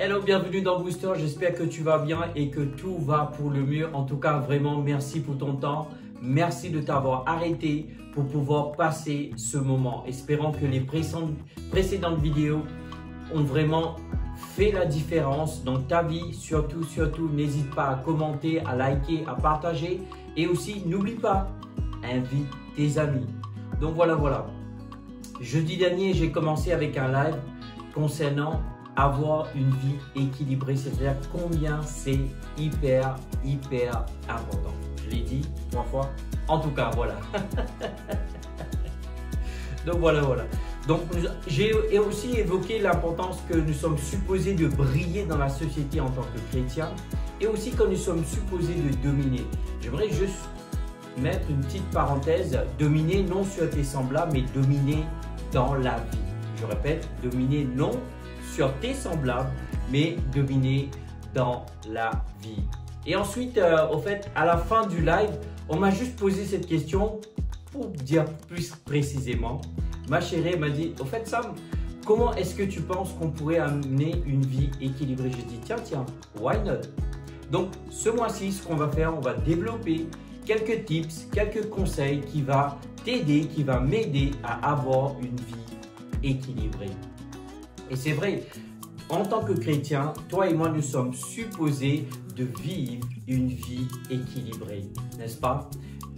Hello, bienvenue dans Booster, j'espère que tu vas bien et que tout va pour le mieux. En tout cas, vraiment, merci pour ton temps. Merci de t'avoir arrêté pour pouvoir passer ce moment. Espérons que les précédentes vidéos ont vraiment fait la différence dans ta vie. Surtout, n'hésite pas à commenter, à liker, à partager. Et aussi, n'oublie pas, invite tes amis. Donc voilà. Jeudi dernier, j'ai commencé avec un live concernant avoir une vie équilibrée, c'est-à-dire combien c'est hyper important. Je l'ai dit 3 fois. En tout cas, voilà. Donc voilà. Donc j'ai aussi évoqué l'importance que nous sommes supposés de briller dans la société en tant que chrétiens et aussi que nous sommes supposés de dominer. J'aimerais juste mettre une petite parenthèse, dominer non sur tes semblables, mais dominer dans la vie. Je répète, dominer non sur tes semblables, mais dominer dans la vie. Et ensuite, au fait, à la fin du live, on m'a juste posé cette question pour dire plus précisément. Ma chérie m'a dit, au fait Sam, comment est-ce que tu penses qu'on pourrait amener une vie équilibrée? J'ai dit, tiens, why not? Donc, ce mois-ci, ce qu'on va faire, on va développer quelques tips, quelques conseils qui vont t'aider, qui vont m'aider à avoir une vie équilibrée. Et c'est vrai, en tant que chrétien, toi et moi, nous sommes supposés de vivre une vie équilibrée, n'est-ce pas?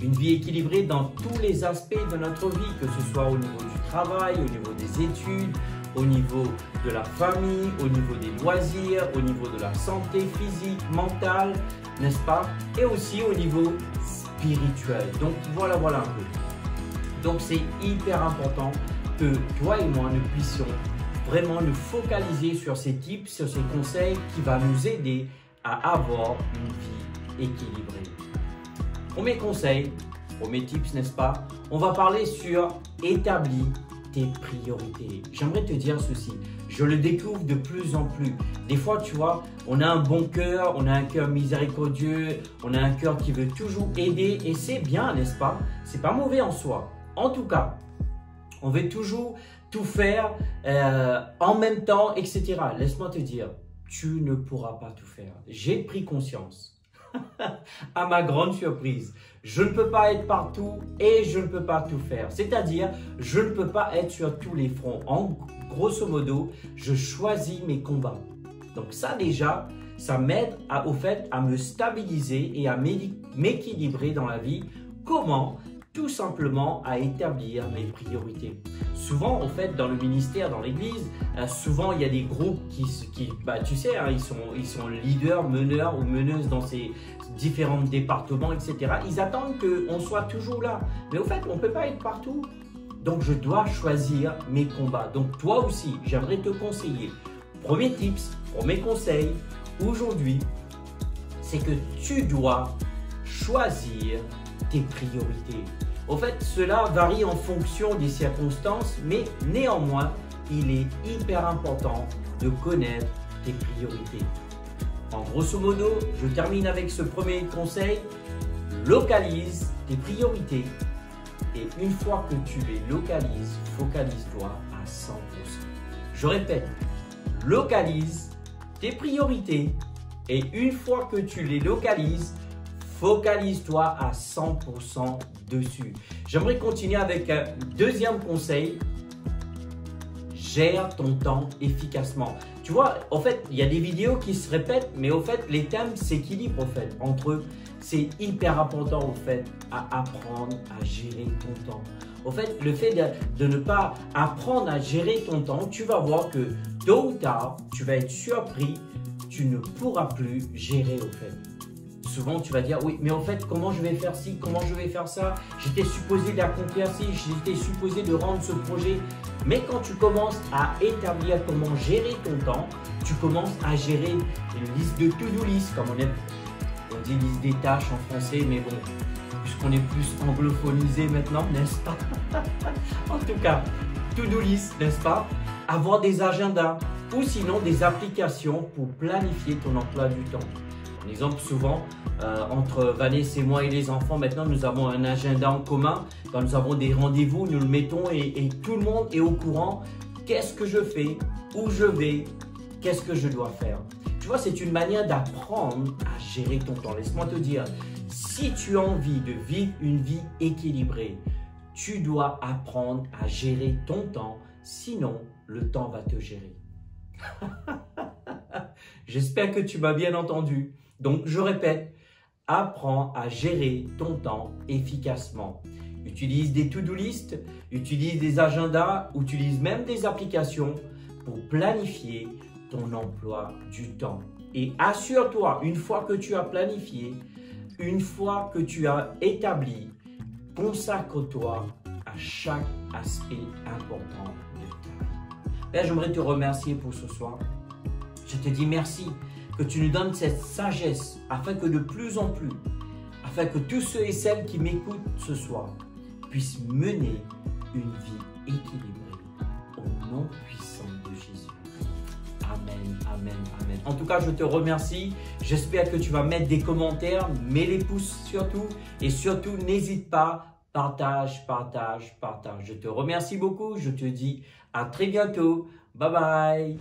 Une vie équilibrée dans tous les aspects de notre vie, que ce soit au niveau du travail, au niveau des études, au niveau de la famille, au niveau des loisirs, au niveau de la santé physique, mentale, n'est-ce pas? Et aussi au niveau spirituel. Donc voilà un peu. Donc c'est hyper important que toi et moi, nous puissions vraiment nous focaliser sur ces tips, sur ces conseils qui vont nous aider à avoir une vie équilibrée. Premier conseil, premier tips, n'est-ce pas? On va parler sur établir tes priorités. J'aimerais te dire ceci, je le découvre de plus en plus. Des fois, tu vois, on a un bon cœur, on a un cœur miséricordieux, on a un cœur qui veut toujours aider et c'est bien, n'est-ce pas? C'est pas mauvais en soi. En tout cas, on veut toujours tout faire en même temps, etc. Laisse-moi te dire, tu ne pourras pas tout faire. J'ai pris conscience, à ma grande surprise. Je ne peux pas être partout et je ne peux pas tout faire. C'est-à-dire, je ne peux pas être sur tous les fronts. En grosso modo, je choisis mes combats. Donc ça déjà, ça m'aide au fait à me stabiliser et à m'équilibrer dans la vie. Comment? Tout simplement à établir mes priorités. Souvent, en fait, dans le ministère, dans l'église, souvent, il y a des groupes qui tu sais, hein, ils sont leaders, meneurs ou meneuses dans ces différents départements, etc. Ils attendent qu'on soit toujours là. Mais au fait, on ne peut pas être partout. Donc, je dois choisir mes combats. Donc, toi aussi, j'aimerais te conseiller. Premier tips, premier conseil, aujourd'hui, c'est que tu dois choisir tes priorités. Au fait, cela varie en fonction des circonstances, mais néanmoins, il est hyper important de connaître tes priorités. En grosso modo, je termine avec ce premier conseil. Localise tes priorités et une fois que tu les localises, focalise-toi à 100%. Je répète, localise tes priorités et une fois que tu les localises, focalise-toi à 100% dessus. J'aimerais continuer avec un deuxième conseil. Gère ton temps efficacement. Tu vois, en fait, il y a des vidéos qui se répètent, mais au fait, les thèmes s'équilibrent en fait entre eux. C'est hyper important en fait à apprendre à gérer ton temps. En fait, le fait de ne pas apprendre à gérer ton temps, tu vas voir que tôt ou tard, tu vas être surpris, tu ne pourras plus gérer au fait. Souvent, tu vas dire, oui, mais en fait, comment je vais faire ci, comment je vais faire ça? J'étais supposé d'accomplir ci, j'étais supposé de rendre ce projet. Mais quand tu commences à établir comment gérer ton temps, tu commences à gérer une liste de to-do list, comme on dit liste des tâches en français, mais bon, puisqu'on est plus anglophonisé maintenant, n'est-ce pas? En tout cas, to-do list, n'est-ce pas? Avoir des agendas ou sinon des applications pour planifier ton emploi du temps. Par exemple, souvent, entre Vanessa et moi et les enfants, maintenant, nous avons un agenda en commun. Quand nous avons des rendez-vous, nous le mettons et tout le monde est au courant. Qu'est-ce que je fais? Où je vais? Qu'est-ce que je dois faire? Tu vois, c'est une manière d'apprendre à gérer ton temps. Laisse-moi te dire, si tu as envie de vivre une vie équilibrée, tu dois apprendre à gérer ton temps, sinon le temps va te gérer. J'espère que tu m'as bien entendu. Donc, je répète, apprends à gérer ton temps efficacement. Utilise des to-do list, utilise des agendas, utilise même des applications pour planifier ton emploi du temps. Et assure-toi, une fois que tu as planifié, une fois que tu as établi, consacre-toi à chaque aspect important de ta vie. Père, j'aimerais te remercier pour ce soir. Je te dis merci que tu nous donnes cette sagesse afin que de plus en plus, afin que tous ceux et celles qui m'écoutent ce soir puissent mener une vie équilibrée au nom puissant de Jésus. Amen, amen, amen. En tout cas, je te remercie. J'espère que tu vas mettre des commentaires, mets les pouces surtout. Et surtout, n'hésite pas, partage, partage, partage. Je te remercie beaucoup. Je te dis à très bientôt. Bye bye.